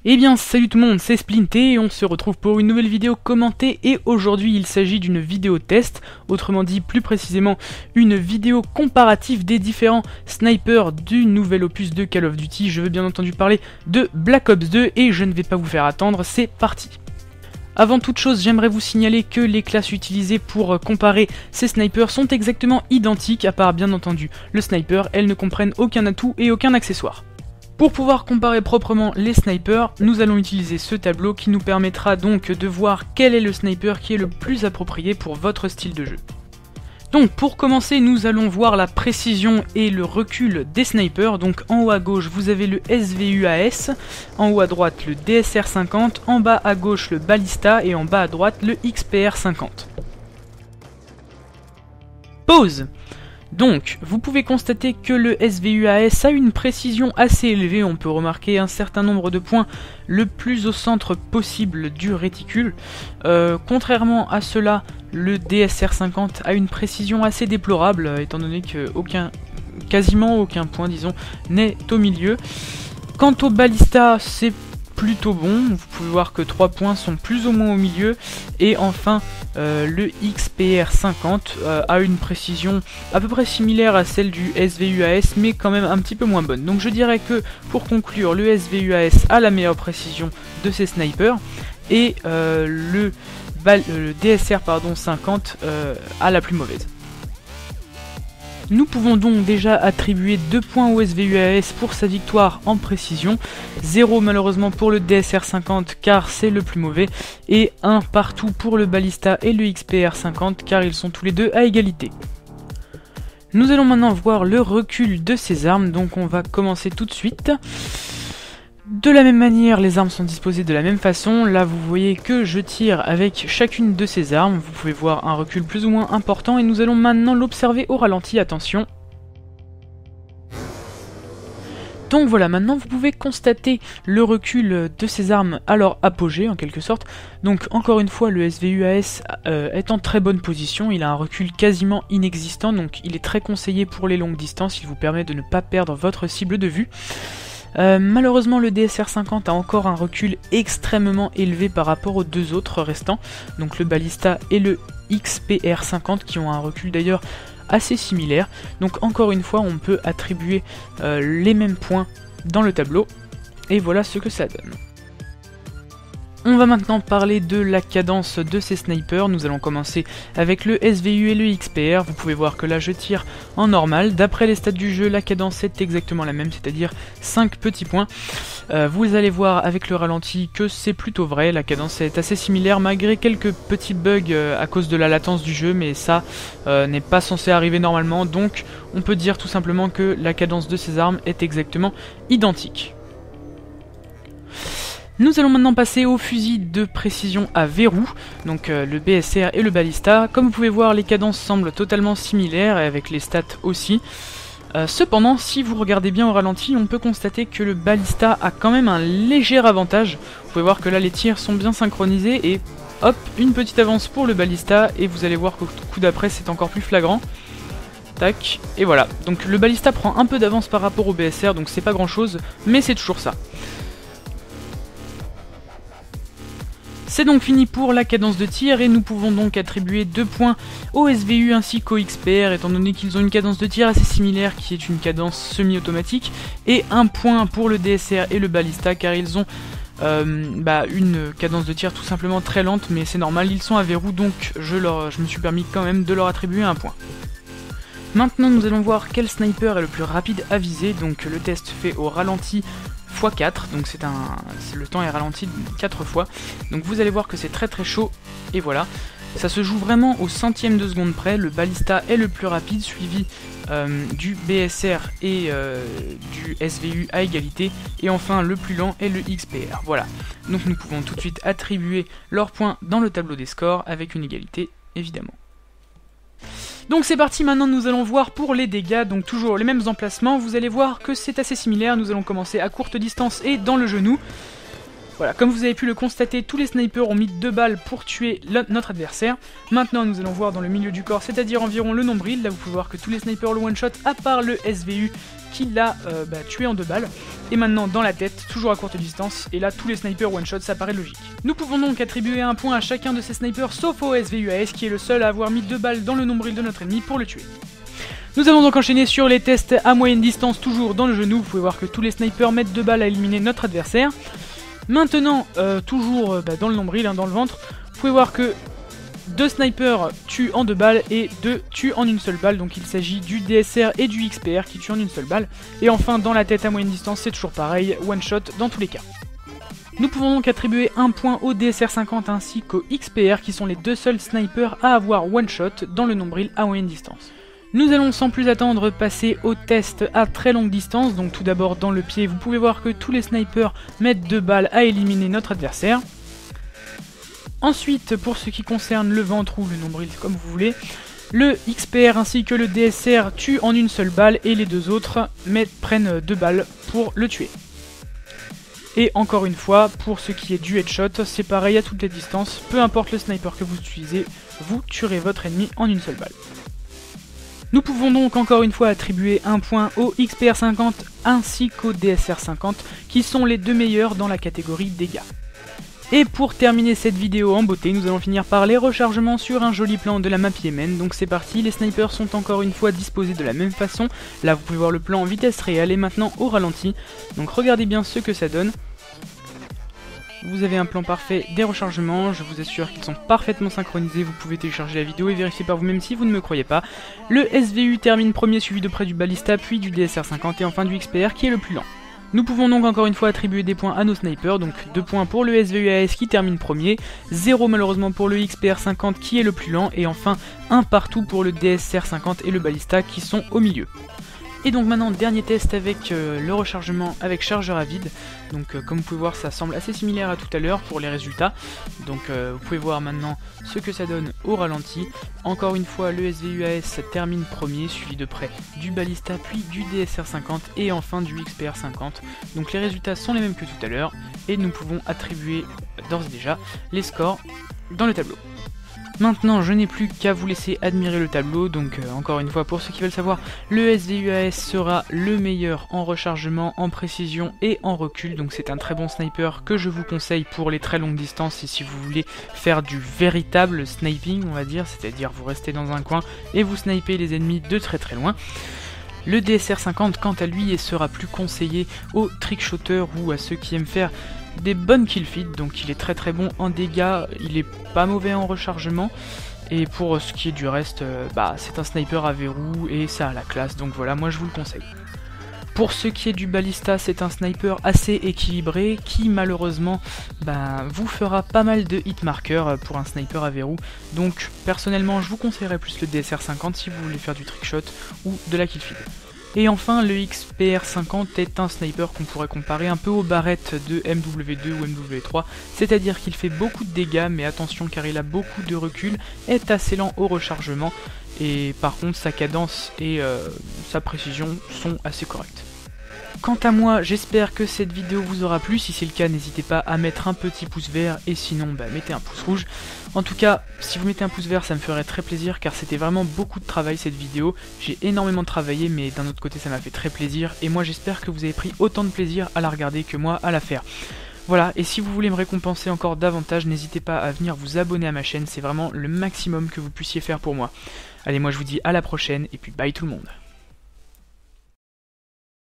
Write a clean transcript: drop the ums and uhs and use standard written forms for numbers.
Eh bien salut tout le monde, c'est Splinté et on se retrouve pour une nouvelle vidéo commentée et aujourd'hui il s'agit d'une vidéo test, autrement dit plus précisément une vidéo comparative des différents snipers du nouvel opus de Call of Duty. Je veux bien entendu parler de Black Ops 2 et je ne vais pas vous faire attendre, c'est parti. Avant toute chose, j'aimerais vous signaler que les classes utilisées pour comparer ces snipers sont exactement identiques, à part bien entendu le sniper, elles ne comprennent aucun atout et aucun accessoire. Pour pouvoir comparer proprement les snipers, nous allons utiliser ce tableau qui nous permettra donc de voir quel est le sniper qui est le plus approprié pour votre style de jeu. Donc pour commencer, nous allons voir la précision et le recul des snipers. Donc en haut à gauche, vous avez le SVUAS, en haut à droite le DSR50, en bas à gauche le Ballista et en bas à droite le XPR50. Pause. Donc, vous pouvez constater que le SVUAS a une précision assez élevée, on peut remarquer un certain nombre de points le plus au centre possible du réticule. Contrairement à cela, le DSR50 a une précision assez déplorable, étant donné que quasiment aucun point, disons, n'est au milieu. Quant au Ballista, c'est plutôt bon, vous pouvez voir que 3 points sont plus ou moins au milieu, et enfin le XPR50 a une précision à peu près similaire à celle du SVUAS, mais quand même un petit peu moins bonne. Donc je dirais que pour conclure, le SVUAS a la meilleure précision de ces snipers, et le DSR 50 a la plus mauvaise. Nous pouvons donc déjà attribuer 2 points au SVUAS pour sa victoire en précision, 0 malheureusement pour le DSR50 car c'est le plus mauvais, et 1 partout pour le Ballista et le XPR50 car ils sont tous les deux à égalité. Nous allons maintenant voir le recul de ces armes, donc on va commencer tout de suite. De la même manière, les armes sont disposées de la même façon. Là, vous voyez que je tire avec chacune de ces armes. Vous pouvez voir un recul plus ou moins important et nous allons maintenant l'observer au ralenti. Attention. Donc voilà, maintenant vous pouvez constater le recul de ces armes à leur apogée en quelque sorte. Donc encore une fois, le SVUAS est en très bonne position, il a un recul quasiment inexistant, donc il est très conseillé pour les longues distances, il vous permet de ne pas perdre votre cible de vue. Malheureusement le DSR50 a encore un recul extrêmement élevé par rapport aux deux autres restants, donc le Ballista et le XPR50 qui ont un recul d'ailleurs assez similaire. Donc encore une fois on peut attribuer les mêmes points dans le tableau et voilà ce que ça donne. On va maintenant parler de la cadence de ces snipers. Nous allons commencer avec le SVU et le XPR. Vous pouvez voir que là je tire en normal. D'après les stats du jeu, la cadence est exactement la même, c'est-à-dire 5 petits points. Vous allez voir avec le ralenti que c'est plutôt vrai. La cadence est assez similaire malgré quelques petits bugs à cause de la latence du jeu, mais ça n'est pas censé arriver normalement. Donc on peut dire tout simplement que la cadence de ces armes est exactement identique. Nous allons maintenant passer au fusil de précision à verrou, donc le BSR et le Ballista. Comme vous pouvez voir, les cadences semblent totalement similaires, et avec les stats aussi. Cependant, si vous regardez bien au ralenti, on peut constater que le Ballista a quand même un léger avantage. Vous pouvez voir que là les tirs sont bien synchronisés, et hop, une petite avance pour le Ballista, et vous allez voir qu'au coup d'après c'est encore plus flagrant. Tac, et voilà. Donc le Ballista prend un peu d'avance par rapport au BSR, donc c'est pas grand chose, mais c'est toujours ça. C'est donc fini pour la cadence de tir et nous pouvons donc attribuer 2 points au SVU ainsi qu'au XPR étant donné qu'ils ont une cadence de tir assez similaire qui est une cadence semi-automatique, et 1 point pour le DSR et le Ballista car ils ont une cadence de tir tout simplement très lente, mais c'est normal, ils sont à verrou donc je me suis permis quand même de leur attribuer 1 point. Maintenant nous allons voir quel sniper est le plus rapide à viser, donc le test fait au ralenti x4, donc le temps est ralenti 4 fois, donc vous allez voir que c'est très très chaud, et voilà, ça se joue vraiment au centième de seconde près. Le Ballista est le plus rapide, suivi du BSR et du SVU à égalité, et enfin le plus lent est le XPR, voilà, donc nous pouvons tout de suite attribuer leurs points dans le tableau des scores avec une égalité évidemment. Donc c'est parti, maintenant nous allons voir pour les dégâts, donc toujours les mêmes emplacements, vous allez voir que c'est assez similaire, nous allons commencer à courte distance et dans le genou. Voilà, comme vous avez pu le constater, tous les snipers ont mis 2 balles pour tuer notre adversaire. Maintenant, nous allons voir dans le milieu du corps, c'est-à-dire environ le nombril. Là, vous pouvez voir que tous les snipers le one-shot, à part le SVU qui l'a tué en 2 balles. Et maintenant, dans la tête, toujours à courte distance. Et là, tous les snipers one-shot, ça paraît logique. Nous pouvons donc attribuer un point à chacun de ces snipers, sauf au SVUAS, qui est le seul à avoir mis 2 balles dans le nombril de notre ennemi pour le tuer. Nous allons donc enchaîner sur les tests à moyenne distance, toujours dans le genou. Vous pouvez voir que tous les snipers mettent 2 balles à éliminer notre adversaire. Maintenant, toujours dans le nombril, dans le ventre, vous pouvez voir que 2 snipers tuent en 2 balles et 2 tuent en une seule balle. Donc il s'agit du DSR et du XPR qui tuent en une seule balle. Et enfin, dans la tête à moyenne distance, c'est toujours pareil, one shot dans tous les cas. Nous pouvons donc attribuer un point au DSR 50 ainsi qu'au XPR qui sont les 2 seuls snipers à avoir one shot dans le nombril à moyenne distance. Nous allons sans plus attendre passer au test à très longue distance. Donc tout d'abord dans le pied, vous pouvez voir que tous les snipers mettent 2 balles à éliminer notre adversaire. Ensuite, pour ce qui concerne le ventre ou le nombril, comme vous voulez, le XPR ainsi que le DSR tuent en une seule balle et les 2 autres prennent 2 balles pour le tuer. Et encore une fois, pour ce qui est du headshot, c'est pareil à toutes les distances, peu importe le sniper que vous utilisez, vous tuerez votre ennemi en une seule balle. Nous pouvons donc encore une fois attribuer un point au XPR 50 ainsi qu'au DSR 50 qui sont les 2 meilleurs dans la catégorie dégâts. Et pour terminer cette vidéo en beauté, nous allons finir par les rechargements sur un joli plan de la map Yémen. Donc c'est parti, les snipers sont encore une fois disposés de la même façon. Là vous pouvez voir le plan en vitesse réelle et maintenant au ralenti. Donc regardez bien ce que ça donne. Vous avez un plan parfait des rechargements, je vous assure qu'ils sont parfaitement synchronisés, vous pouvez télécharger la vidéo et vérifier par vous-même si vous ne me croyez pas. Le SVU termine premier suivi de près du Ballista puis du DSR 50 et enfin du XPR qui est le plus lent. Nous pouvons donc encore une fois attribuer des points à nos snipers, donc 2 points pour le SVUAS qui termine premier, 0 malheureusement pour le XPR 50 qui est le plus lent et enfin 1 partout pour le DSR 50 et le Ballista qui sont au milieu. Et donc maintenant, dernier test avec le rechargement avec chargeur à vide. Donc comme vous pouvez voir, ça semble assez similaire à tout à l'heure pour les résultats. Donc vous pouvez voir maintenant ce que ça donne au ralenti. Encore une fois, le SVUAS termine premier, suivi de près du Ballista, puis du DSR 50 et enfin du XPR 50. Donc les résultats sont les mêmes que tout à l'heure et nous pouvons attribuer d'ores et déjà les scores dans le tableau. Maintenant, je n'ai plus qu'à vous laisser admirer le tableau, donc encore une fois, pour ceux qui veulent savoir, le SVUAS sera le meilleur en rechargement, en précision et en recul, donc c'est un très bon sniper que je vous conseille pour les très longues distances et si vous voulez faire du véritable sniping, on va dire, c'est-à-dire vous restez dans un coin et vous snipez les ennemis de très très loin. Le DSR 50 quant à lui sera plus conseillé aux trickshotters ou à ceux qui aiment faire des bonnes killfeeds, donc il est très très bon en dégâts, il est pas mauvais en rechargement et pour ce qui est du reste, c'est un sniper à verrou et ça a la classe, donc voilà, moi je vous le conseille. Pour ce qui est du Ballista, c'est un sniper assez équilibré qui malheureusement vous fera pas mal de hitmarkers pour un sniper à verrou. Donc personnellement je vous conseillerais plus le DSR 50 si vous voulez faire du trickshot ou de la killfeed. Et enfin le XPR 50 est un sniper qu'on pourrait comparer un peu au Barrett de MW2 ou MW3, c'est-à-dire qu'il fait beaucoup de dégâts mais attention car il a beaucoup de recul, est assez lent au rechargement et par contre sa cadence et sa précision sont assez correctes. Quant à moi, j'espère que cette vidéo vous aura plu, si c'est le cas n'hésitez pas à mettre un petit pouce vert et sinon mettez un pouce rouge. En tout cas, si vous mettez un pouce vert ça me ferait très plaisir car c'était vraiment beaucoup de travail cette vidéo. J'ai énormément travaillé mais d'un autre côté ça m'a fait très plaisir et moi j'espère que vous avez pris autant de plaisir à la regarder que moi à la faire. Voilà, et si vous voulez me récompenser encore davantage, n'hésitez pas à venir vous abonner à ma chaîne, c'est vraiment le maximum que vous puissiez faire pour moi. Allez, moi je vous dis à la prochaine et puis bye tout le monde.